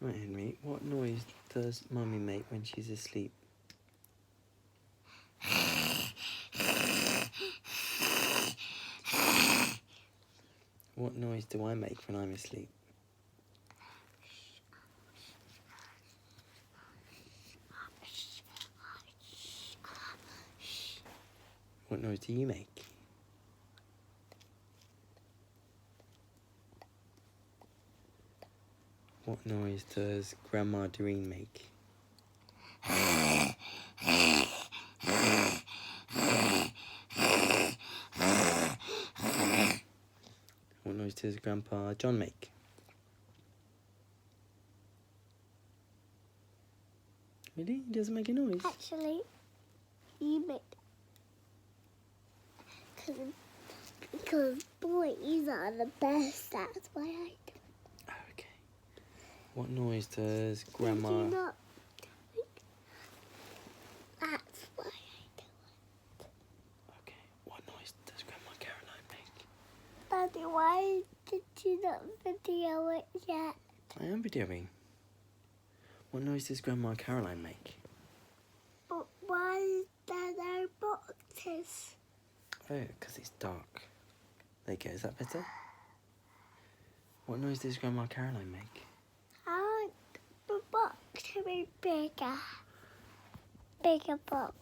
Right, Henry, what noise does Mummy make when she's asleep? What noise do I make when I'm asleep? What noise do you make? What noise does Grandma Doreen make? What noise does Grandpa John make? Really? He doesn't make a noise? Actually, you make... Because boys are the best, that's why I do it. Okay. What noise does Grandma... Did you not do it? That's why I do it. Okay. What noise does Grandma Caroline make? Daddy, why did you not video it yet? I am videoing. What noise does Grandma Caroline make? But why is there no boxes? Oh, because it's dark. There you go, is that better? What noise does Grandma Caroline make? I want the box to be bigger. Bigger box.